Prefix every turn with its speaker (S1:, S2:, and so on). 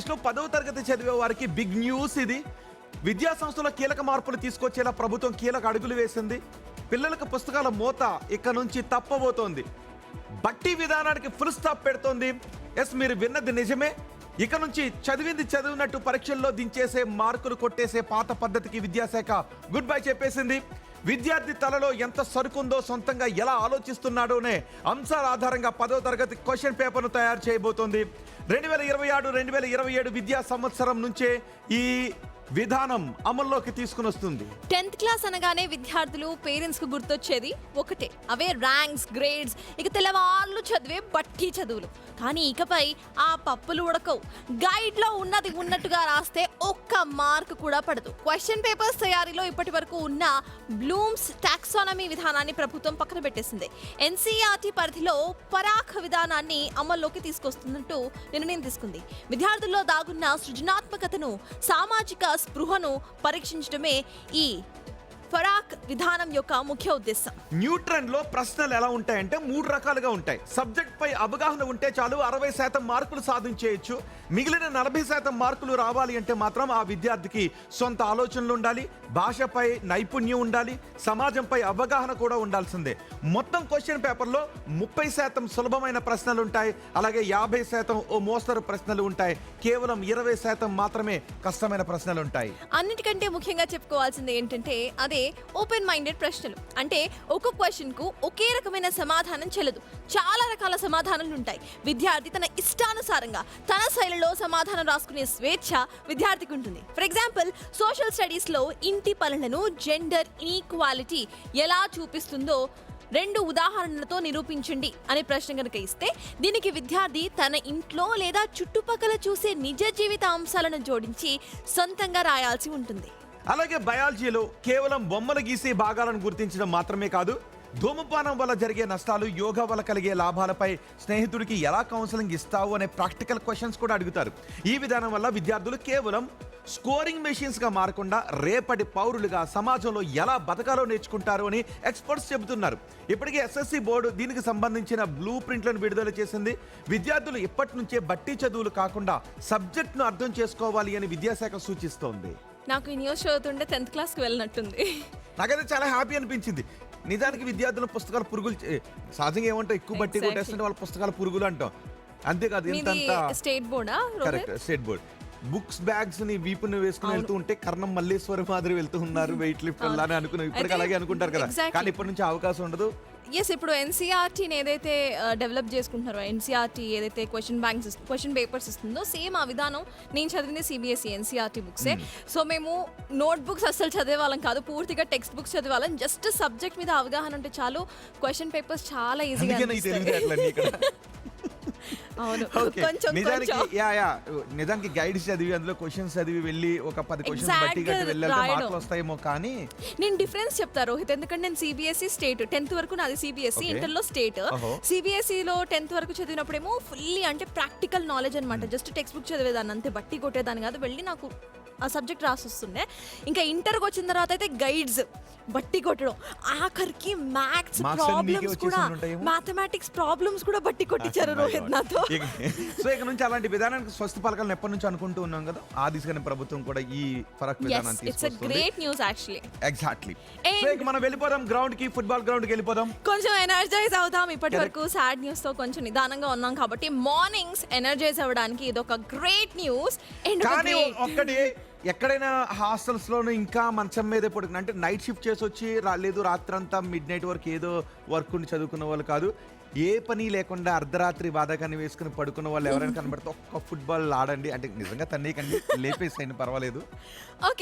S1: ఆంధ్రప్రదేశ్లో 10వ తరగతి చదివే వారికి బిగ్ న్యూస్ ఇది. విద్యా సంస్థలో కీలక మార్పులు తీసుకొచ్చేలా ప్రభుత్వం కీలక అడుగులు వేసింది. పిల్లలకు పుస్తకాల మోత ఇక నుంచి తప్పబోతోంది. బట్టి విధానానికి ఫుల్ స్టాప్ పెడుతోంది. ఎస్, మీరు విన్నది నిజమే. ఇక నుంచి చదివింది చదివినట్టు పరీక్షల్లో దించేసే, మార్కులు కొట్టేసే పాత పద్ధతికి విద్యాశాఖ గుడ్ బై చెప్పేసింది. విద్యార్థి తలలో ఎంత సరుకుందో, సొంతంగా ఎలా ఆలోచిస్తున్నాడోనే అంశాల ఆధారంగా 10వ తరగతి క్వశ్చన్ పేపర్ను తయారు చేయబోతోంది. 2026-2027 విద్యా సంవత్సరం నుంచే ఈ విధానం అమల్లోకి తీసుకుని వస్తుంది.
S2: 10th క్లాస్ అనగానే విద్యార్థులు పేరెంట్స్ కు గుర్తొచ్చేది ఒకటే, అవే ర్యాంక్స్, గ్రేడ్స్, ఇక తెల్లవాళ్ళు చదివే బట్టి చదువులు. కానీ ఇకపై ఆ పప్పులు ఉడకవు. గైడ్ లో ఉన్నది ఉన్నట్టుగా రాస్తే ఒక్క మార్క్ కూడా పడదు. క్వశ్చన్ పేపర్స్ తయారీలో ఇప్పటి వరకు ఉన్న బ్లూమ్స్ టాక్సానమీ విధానాన్ని ప్రభుత్వం పక్కన పెట్టేసింది. ఎన్సీఆర్టీ పరిధిలో పరాఖ విధానాన్ని అమల్లోకి తీసుకొస్తున్నట్టు నిర్ణయం తీసుకుంది. విద్యార్థుల్లో దాగున్న సృజనాత్మకతను, సామాజిక స్పృహను పరీక్షించడమే ఈ ఫరాక్ విధానం యొక్క ముఖ్య ఉద్దేశం.
S1: న్యూట్రన్ లో ప్రశ్నలు ఎలా ఉంటాయంటే 3 రకాలుగా ఉంటాయి. సబ్జెక్ట్ పై అవగాహన ఉంటే చాలు 60% మార్కులు సాధించేయచ్చు. మిగిలిన 40% మార్కులు రావాలి అంటే మాత్రం ఆ విద్యార్థికి సొంత ఆలోచనలు ఉండాలి, భాషపై నైపుణ్యం ఉండాలి, సమాజంపై అవగాహన కూడా ఉండాల్సిందే. మొత్తం క్వశ్చన్ పేపర్లో 30% సులభమైన ప్రశ్నలు ఉంటాయి. అలాగే 50% ఓ మోస్తరు ప్రశ్నలు ఉంటాయి. కేవలం 20% మాత్రమే కష్టమైన ప్రశ్నలు ఉంటాయి.
S2: అన్నిటికంటే ముఖ్యంగా చెప్పుకోవాల్సింది ఏంటంటే అదే ఓపెన్ మైండెడ్ ప్రశ్నలు. అంటే ఒక క్వశ్చన్ కు ఒకే రకమైన సమాధానం చెల్లదు. చాలా రకాల సమాధానాలు ఉంటాయి. విద్యార్థి తన ఇష్టానుసారంగా తన శైలిలో సమాధానం రాసుకునే స్వేచ్ఛ విద్యార్థికి ఉంటుంది. ఫర్ ఎగ్జాంపుల్, సోషల్ స్టడీస్ లో ఇంటి పనులను జెండర్ ఇన్ఈక్వాలిటీ ఎలా చూపిస్తుందో 2 ఉదాహరణలతో నిరూపించండి అనే ప్రశ్న కనుక ఇస్తే, దీనికి విద్యార్థి తన ఇంట్లో లేదా చుట్టుపక్కల చూసే నిజ జీవిత అంశాలను జోడించి సొంతంగా రాయాల్సి ఉంటుంది.
S1: అలాగే బయాలజీలో కేవలం బొమ్మలు గీసే భాగాలను గుర్తించడం మాత్రమే కాదు, ధూమపానం వల్ల జరిగే నష్టాలు, యోగా వల్ల కలిగే లాభాలపై స్నేహితుడికి ఎలా కౌన్సిలింగ్ ఇస్తావు అనే ప్రాక్టికల్ క్వశ్చన్స్ కూడా అడుగుతారు. ఈ విధానం వల్ల విద్యార్థులు కేవలం స్కోరింగ్ మెషిన్స్ గా మారకుండా రేపటి పౌరులుగా సమాజంలో ఎలా బతకాలో నేర్చుకుంటారు అని ఎక్స్పర్ట్స్ చెబుతున్నారు. ఇప్పటికే ఎస్ఎస్సి బోర్డు దీనికి సంబంధించిన బ్లూ ప్రింట్లను విడుదల చేసింది. విద్యార్థులు ఇప్పటి నుంచే బట్టి చదువులు కాకుండా సబ్జెక్ట్ను అర్థం చేసుకోవాలి అని విద్యాశాఖ సూచిస్తోంది.
S2: నాకు ఈ న్యూస్ చదువుతుంటే 10th క్లాస్కి వెళ్ళినట్టుంది.
S1: నాకైతే చాలా హ్యాపీ అనిపించింది. నిజానికి విద్యార్థుల పుస్తకాలు పురుగులు సహజంగా ఏమంటాం, ఎక్కువ బట్టి కొట్టేస్తుంటే వాళ్ళ పుస్తకాలు పురుగులు అంటాం. అంతేకాదు,
S2: స్టేట్ బోర్డా?
S1: Correct, state board. Books bags ని వీపుని వేసుకుని వెళ్తూ ఉంటే కర్ణం మల్లేశ్వరి మాదిరి వెళ్తూ ఉన్నారు, వెయిట్ లిఫ్ట్ అని అనుకున్నాం. ఇప్పటికి అలాగే అనుకుంటారు కదా, కానీ ఇప్పటి నుంచి అవకాశం ఉండదు.
S2: ఎస్, ఇప్పుడు ఎన్సీఆర్టీని ఏదైతే డెవలప్ చేసుకుంటున్నారో, ఎన్సీఆర్టీ ఏదైతే క్వశ్చన్ పేపర్స్ ఇస్తుందో, సేమ్ ఆ విధానం నేను చదివింది సిబిఎస్ఈ ఎన్సీఆర్టీ బుక్సే. సో మేము నోట్ బుక్స్ అస్సలు చదివేవాళ్ళం కాదు, పూర్తిగా టెక్స్ట్ బుక్స్ చదివేవాళ్ళం. జస్ట్ సబ్జెక్ట్ మీద అవగాహన ఉంటే చాలు, క్వశ్చన్ పేపర్స్ చాలా ఈజీగా అవును.
S1: నిజానికి గైడ్స్ చదివి అందులో క్వశ్చన్స్ చదివి వెళ్ళి ఒక 10 క్వశ్చన్స్ బట్టి గట్టి వెళ్ళాలి, మార్కులు వస్తాయేమో. కానీ
S2: నేను డిఫరెన్స్ చెప్తా రోహిత్, ఎందుకంటే నేను సిబిఎస్ఈ స్టేట్ 10th వరకు నాది సిబిఎస్ఈ, ఇంటర్ లో స్టేట్. సిబిఎస్ఈలో 10th వరకు చదివినప్పుడేమో ఫుల్లీ అంటే ప్రాక్టికల్ నాలెడ్జ్ అనమాట. జస్ట్ టెక్స్ట్ బుక్ చదివేదాన్ని అంతే, బట్టి కొట్టేదాన్ని కాదు. వెళ్ళి నాకు ఆ సబ్జెక్ట్ రాసి వస్తుండే. ఇంకా ఇంటర్కి వచ్చిన తర్వాత అయితే గైడ్స్, బట్టి కొట్టడం, ఆఖరికి మ్యాథ్స్ ప్రాబ్లమ్స్ కూడా, మ్యాథమెటిక్స్ ప్రాబ్లమ్స్ కూడా బట్టి కొట్టించారు రోహిత్ నాతో.
S1: సో ఇక నుంచి అలాంటి విధానానికి స్వస్తి పలకాలను ఎప్పటి నుంచి అనుకుంటూ ఉన్నాం కదా, ఆ దిశగానే ప్రభుత్వం కూడా ఈ ఫరక్ విధానాన్ని తీసుకొస్తుంది.
S2: Great news actually.
S1: Exactly. So ఇక మనం వెళ్ళిపోదాం గ్రౌండ్ కి, ఫుట్బాల్ గ్రౌండ్ కి వెళ్ళిపోదాం.
S2: కొంచెం ఎనర్జైజ్ అవుతాం. ఇప్పటి వరకు సాడ్ న్యూస్ తో కొంచెం నిదానంగా ఉన్నాం కాబట్టి మార్నింగ్స్ ఎనర్జైజ్ అవ్వడానికి ఇది ఒక గ్రేట్ న్యూస్.
S1: కానీ ఒక్కటి, ఎక్కడైనా హాస్టల్స్ లోను ఇంకా మంచం మీదే పడుకున్నా అంటే నైట్ షిఫ్ట్ చేసి వచ్చి రాలేదు, రాత్రంతా మిడ్ నైట్ వరకు ఏదో వర్క్ ఉండి చదువుకున్న వాళ్ళు కాదు, ఏ పని లేకుండా అర్ధరాత్రి బాధకాన్ని వేసుకుని పడుకున్న వాళ్ళు ఎవరైనా కనబడితే ఒక్క ఫుట్బాల్ ఆడండి. అంటే నిజంగా తన్నేకండి, లేపేసేయండి, పర్వాలేదు.
S2: ఓకే.